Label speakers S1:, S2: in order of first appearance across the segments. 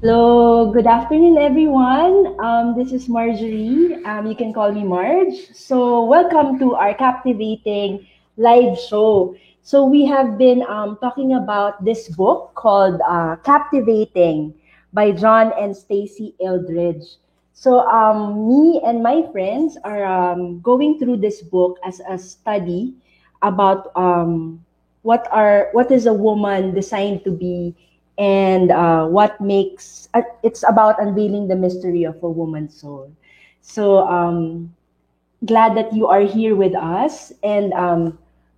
S1: Hello, good afternoon, everyone. This is Marjorie. You can call me Marge. So, welcome to our captivating live show. So, we have been talking about this book called Captivating by John and Stacy Eldridge. So, me and my friends are going through this book as a study about what is a woman designed to be and what makes it's about unveiling the mystery of a woman's soul. So glad that you are here with us, and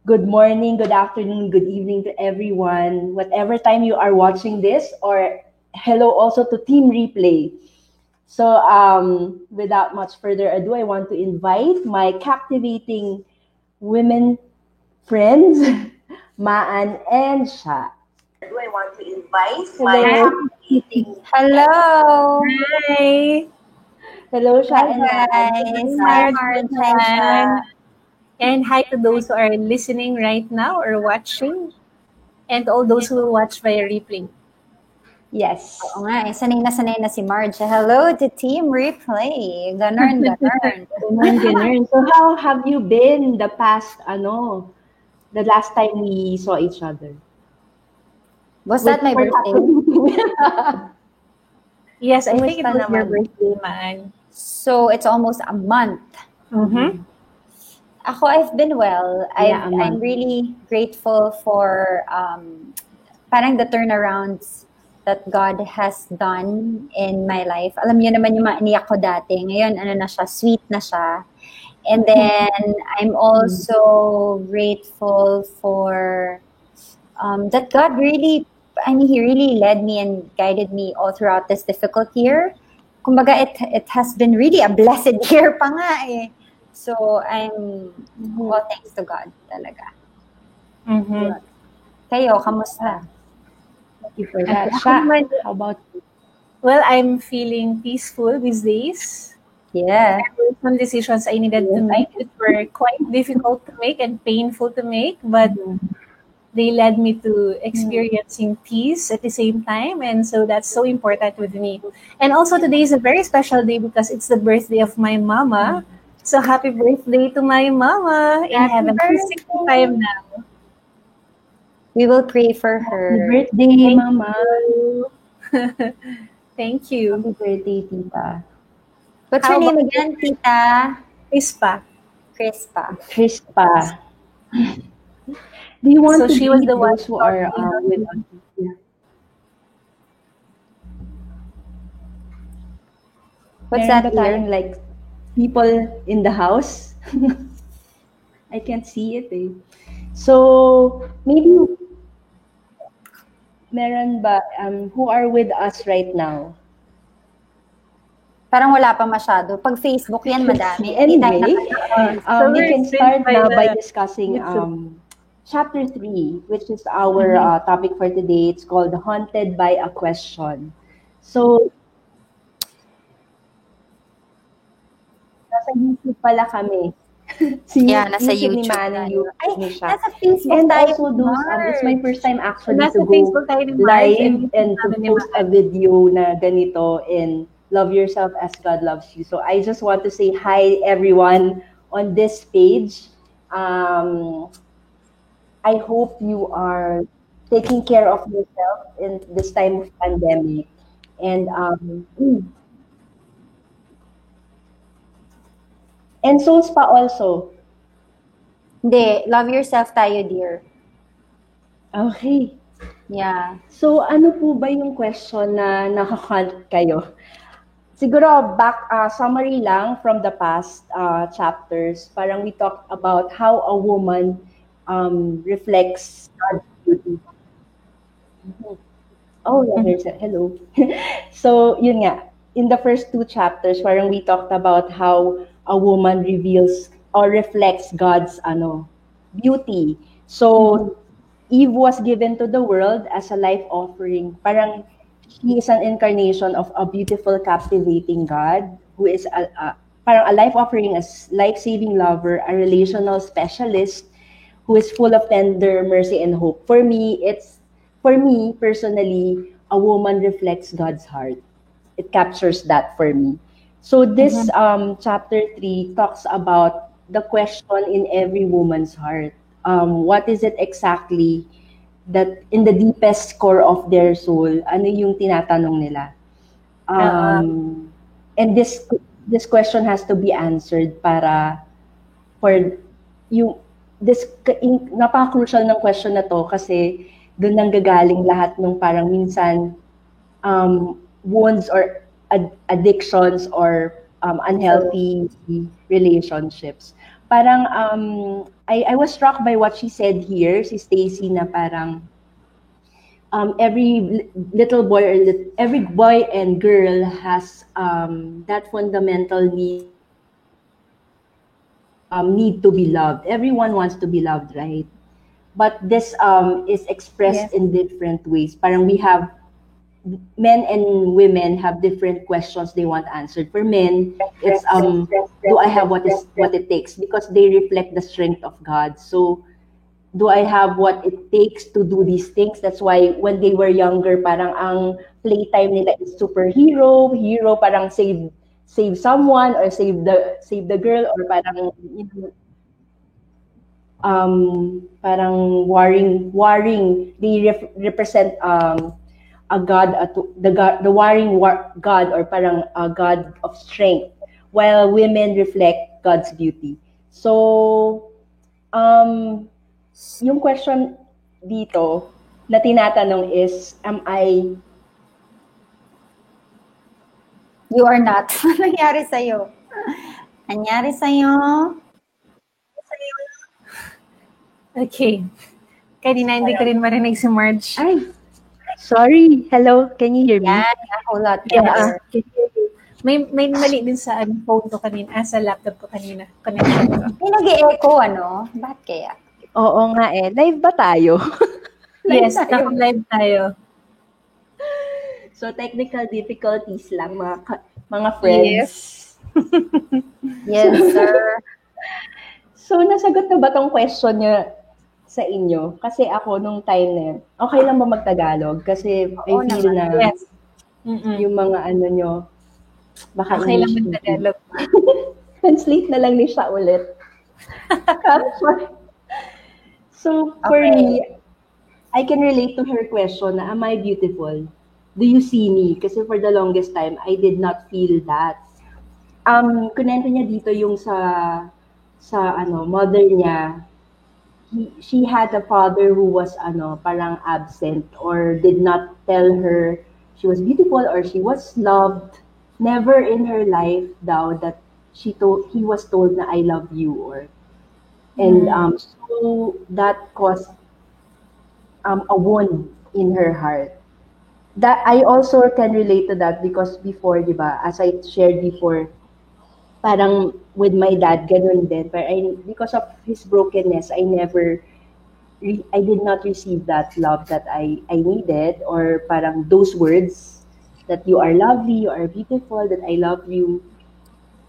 S1: good morning, good afternoon, good evening to everyone, whatever time you are watching this, or hello also to Team Replay. So without much further ado, I want to invite my captivating women friends, Maan and Sha. Do I want to invite my meeting?
S2: Hello.
S3: Hi.
S1: Hello, Sha
S2: Hi,
S1: and Maan.
S2: guys.
S3: Hi,
S2: Hi, Marge. Hi, Sha.
S3: And hi to those who are listening right now or watching, and all those who watch via replay.
S1: Yes.
S2: Oo nga, sanay na si Marge. Hello to Team Replay. Ganun.
S1: Ganun. So how have you been the past, the last time we saw each other?
S2: Was that my birthday?
S3: Yes, I think it
S2: Kumusta
S3: was your
S2: naman?
S3: birthday, man.
S2: So, it's almost a month.
S3: Mm-hmm.
S2: Ako, I've been well.
S1: Yeah, a month.
S2: I'm really grateful for parang the turnarounds that God has done in my life. Alam niyo naman yung mga iniyak ko dati. Ngayon, sweet na siya. And then, I'm also grateful for that God really, He really led me and guided me all throughout this difficult year. Kumbaga, it has been really a blessed year pa nga eh. So, I'm all thanks to God talaga.
S3: Mm-hmm.
S2: Kayo, kamusta?
S1: Thank you for that. Sha, how about you?
S3: Well, I'm feeling peaceful these days.
S2: Yeah.
S3: There were some decisions I needed to make that were quite difficult to make and painful to make, but they led me to experiencing peace at the same time, and so that's so important with me. And also today is a very special day because it's the birthday of my mama. So happy birthday to my mama in heaven. She's 65 now.
S2: We will pray for her.
S1: Happy birthday, Mama.
S3: Thank you.
S1: Happy birthday, Tita.
S2: What's
S3: How
S2: her name
S3: about
S2: again, Tita?
S3: Crispa.
S2: Crispa.
S1: Do you want
S3: So
S1: to
S3: she was
S1: greet
S3: the one
S1: those who are with us? Yeah.
S2: What's
S1: Meron
S2: that
S1: ba tayong, like, people in the house? I can't see it eh. So, maybe meron ba who are with us right now?
S2: Parang wala pa masyado. Pag Facebook yan, madami.
S1: Anyway, we can start now by
S3: the
S1: discussing
S3: YouTube.
S1: chapter 3, which is our topic for today. It's called Haunted by a Question. So, nasa YouTube pala kami.
S2: Yeah, nasa
S1: YouTube ni
S2: YouTube
S1: Manny,
S2: tayo.
S1: YouTube ni siya.
S2: Nasa Facebook
S1: And
S2: tayo,
S1: also those, it's my first time actually
S3: Nasa
S1: to go
S3: Facebook tayo ni Marge
S1: live
S3: and
S1: and to
S3: YouTube ni
S1: post a video na ganito in Love Yourself as God Loves You. So I just want to say hi everyone on this page. I hope you are taking care of yourself in this time of pandemic. And souls pa also.
S2: Hindi, love yourself tayo, dear.
S1: Okay.
S2: Yeah.
S1: So, ano po ba yung question na nakahunt kayo? Siguro, summary lang from the past chapters. Parang we talked about how a woman reflects God's beauty. Oh, hello. So, yun nga. In the first 2 chapters, parang we talked about how a woman reveals or reflects God's beauty. So, Eve was given to the world as a life offering. Parang she is an incarnation of a beautiful, captivating God who is parang a life offering, a life-saving lover, a relational specialist, who is full of tender mercy and hope. For me personally, a woman reflects God's heart. It captures that for me. So this chapter 3 talks about the question in every woman's heart. What is it exactly that in the deepest core of their soul, ano yung tinatanong nila? And this question has to be answered para for yung napaka-crucial ng question na to kasi doon nang gagaling lahat ng parang minsan wounds or addictions or unhealthy relationships. Parang I was struck by what she said here, si Stacy, na parang every little boy or every boy and girl has that fundamental need to be loved. Everyone wants to be loved, right? But this is expressed in different ways. Parang we have men and women have different questions they want answered. For men, it's do I have what it takes? Because they reflect the strength of God. So do I have what it takes to do these things? That's why when they were younger, parang ang playtime nila is superhero, parang save someone or save the girl, or parang parang warring. They represent a god, the warring god, or parang a god of strength, while women reflect God's beauty. So yung question dito na tinatanong is, am I...
S2: You are not. Nangyari sa'yo? Nangyari sa'yo?
S3: Okay. Kanina hindi ko rin marinig si Marge.
S1: Ay, sorry. Hello, can you hear me?
S2: Yan, a whole lot
S3: Yeah.
S2: better.
S3: May mali din sa phone ko kanina, sa laptop ko kanina. Connection ko.
S2: May nag-e-echo, ano? Bakit kaya?
S1: Oo nga eh. Live ba tayo?
S3: Yes, naka-live tayo.
S1: So, technical difficulties lang, mga friends.
S2: Yes, sir.
S1: So, nasagot na ba tong question niya sa inyo? Kasi ako, nung time na yun, okay lang ba mag-Tagalog? Kasi I feel na
S3: Yes.
S1: yung mga ano nyo, baka
S3: Okay lang
S1: English
S3: mag-Tagalog.
S1: Translate na lang ni siya ulit. So, for me, I can relate to her question na, am I beautiful? Do you see me? Kasi for the longest time, I did not feel that. Kunento niya dito yung sa mother niya. She had a father who was parang absent or did not tell her she was beautiful or she was loved. Never in her life daw that he was told na I love you, so that caused a wound in her heart. That I also can relate to that because before, di ba, as I shared before, parang with my dad, ganun din. But because of his brokenness, I did not receive that love that I needed, or parang those words that you are lovely, you are beautiful, that I love you.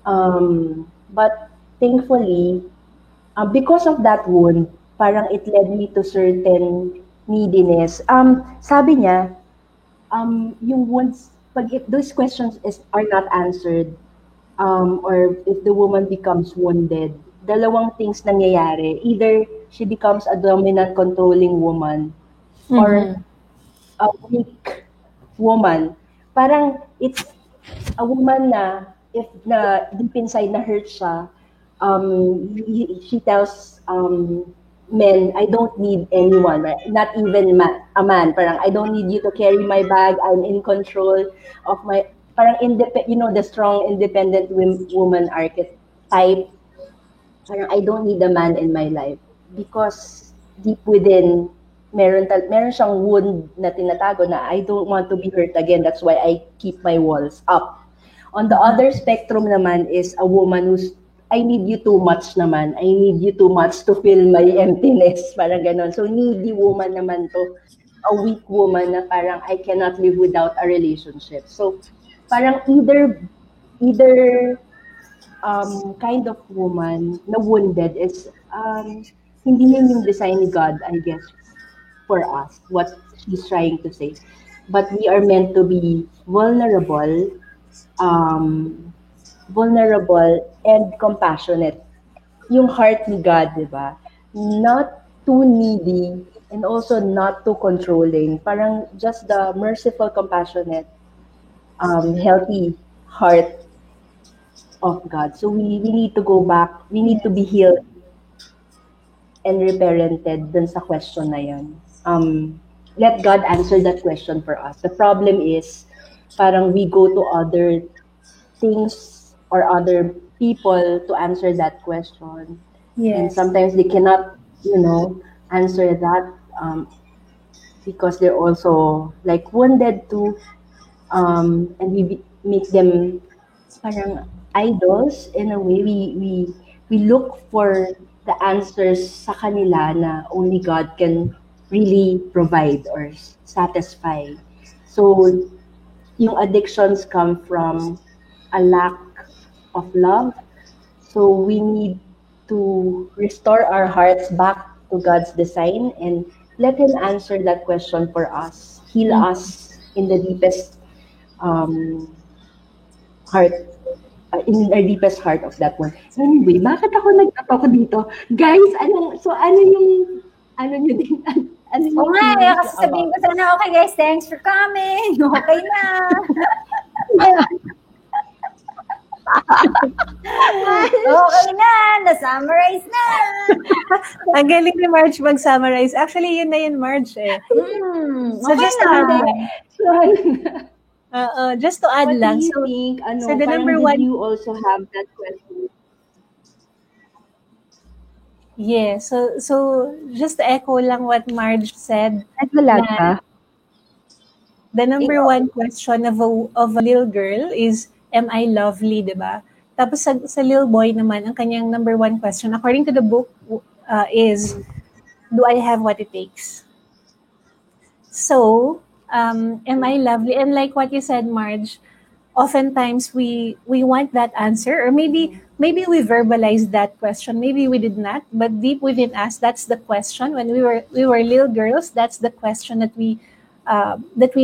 S1: But thankfully, because of that wound, parang it led me to certain neediness. Sabi niya, yung wounds, if those questions are not answered, or if the woman becomes wounded, dalawang things nangyayari. Either she becomes a dominant, controlling woman, or a weak woman. Parang it's a woman na, if na deep inside na hurt siya, she tells men, I don't need anyone, right? Not even a man. Parang, I don't need you to carry my bag. I'm in control of my, parang the strong, independent woman archetype. Parang, I don't need a man in my life. Because deep within, meron siyang wound na tinatago na I don't want to be hurt again. That's why I keep my walls up. On the other spectrum naman is a woman who's, I need you too much naman. I need you too much to fill my emptiness. Parang ganon. So, needy woman naman to. A weak woman na parang I cannot live without a relationship. So, parang either kind of woman na wounded is hindi yun yung design ni God, I guess, for us, what he's trying to say. But we are meant to be vulnerable, um, and compassionate. Yung heart ni God, di ba? Not too needy and also not too controlling. Parang just the merciful, compassionate, healthy heart of God. So we need to go back, we need to be healed and reparented dun sa question na yun. Let God answer that question for us. The problem is, parang we go to other things or other people to answer that question. And
S3: Yes.
S1: sometimes they cannot, answer that because they're also like wounded too. And we make them parang idols in a way. We look for the answers sa kanila na only God can really provide or satisfy. So yung addictions come from a lack of love. So we need to restore our hearts back to God's design and let Him answer that question for us. Heal us in the deepest heart, in our deepest heart of that one. Anyway, bakit ako nagtatalk dito? Guys, ano yung, nyo din, ano yung
S2: Oo nga,
S1: feelings
S2: kasi sabihin ko sana, okay guys, thanks for coming. Okay na. Okay na, na-summarize na.
S3: Ang galing ni Marge mag-summarize. Actually, yun na yun, Marge eh. So
S2: Okay
S3: just
S2: na.
S3: just to add
S1: What
S3: lang.
S1: do you
S3: So,
S1: think?
S3: so the
S1: Parang
S3: number
S1: did
S3: one,
S1: you also have that question?
S3: yeah. So just to echo lang what Marge said.
S1: Naglalag ka?
S3: The number one question of a little girl is, am I lovely, diba? Tapos sa little boy naman, ang kanyang number one question, according to the book, is, do I have what it takes? So, am I lovely? And like what you said, Marge, oftentimes we want that answer, or maybe we verbalized that question, maybe we did not, but deep within us, that's the question. When we were little girls, that's the question that we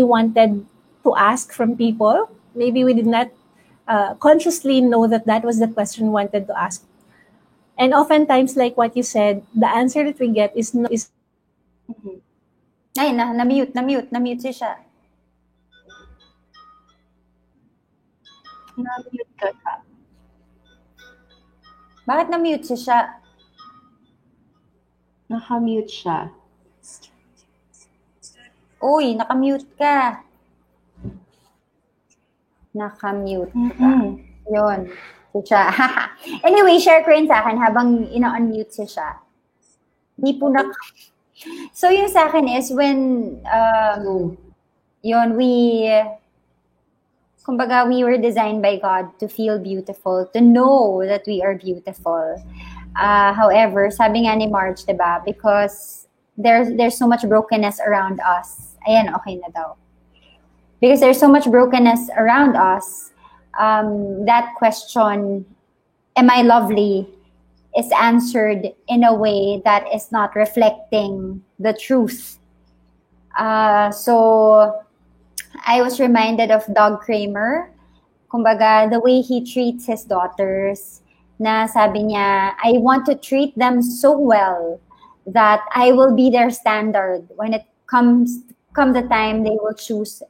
S3: wanted to ask from people. Maybe we did not consciously know that was the question we wanted to ask. And oftentimes, like what you said, the answer that we get is no.
S2: Ay, na-mute siya.
S1: Na-mute ka siya.
S2: Bakit na-mute siya?
S1: Naka-mute siya.
S2: Uy, naka-mute ka. Naka-mute ka. Yun. Siya. Anyway, share ko rin sa akin habang ina-unmute siya. Di po na... So, yung sa akin is when, kumbaga, we were designed by God to feel beautiful, to know that we are beautiful. However, sabi nga ni Marge, diba, because there's so much brokenness around us. Ayan, okay na daw. Because there's so much brokenness around us, that question, am I lovely, is answered in a way that is not reflecting the truth. So I was reminded of Doug Kramer. Kumbaga, the way he treats his daughters, na sabi niya, I want to treat them so well that I will be their standard when it comes the time they will choose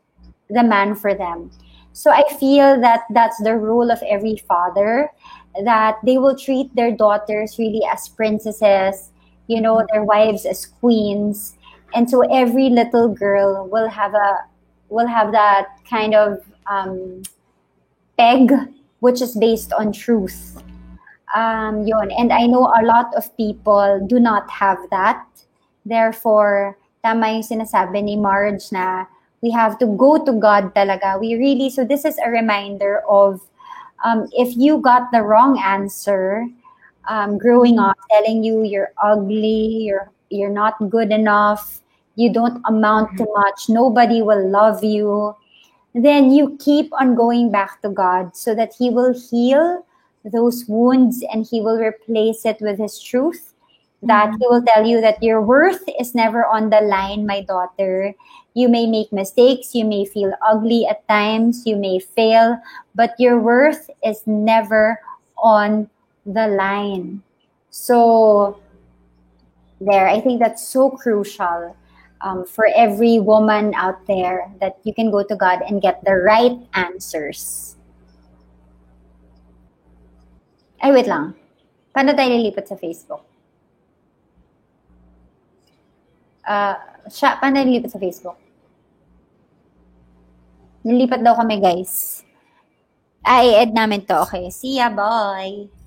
S2: the man for them. So I feel that that's the role of every father, that they will treat their daughters really as princesses, their wives as queens. And so every little girl will have that kind of peg, which is based on truth. And I know a lot of people do not have that. Therefore, tama yung sinasabi ni Marge na we have to go to God talaga. So this is a reminder of, if you got the wrong answer, growing up, telling you you're ugly, you're not good enough, you don't amount to much, nobody will love you, then you keep on going back to God so that He will heal those wounds and He will replace it with His truth. that he will tell you that your worth is never on the line, my daughter. You may make mistakes, you may feel ugly at times, you may fail, but your worth is never on the line. So there, I think that's so crucial for every woman out there, that you can go to God and get the right answers. Ay, wait lang. Paano tayo lilipat sa Facebook? Paano tayo lilipat sa Facebook? Nilipat daw kami, guys. I-add namin to. Okay, see ya, bye!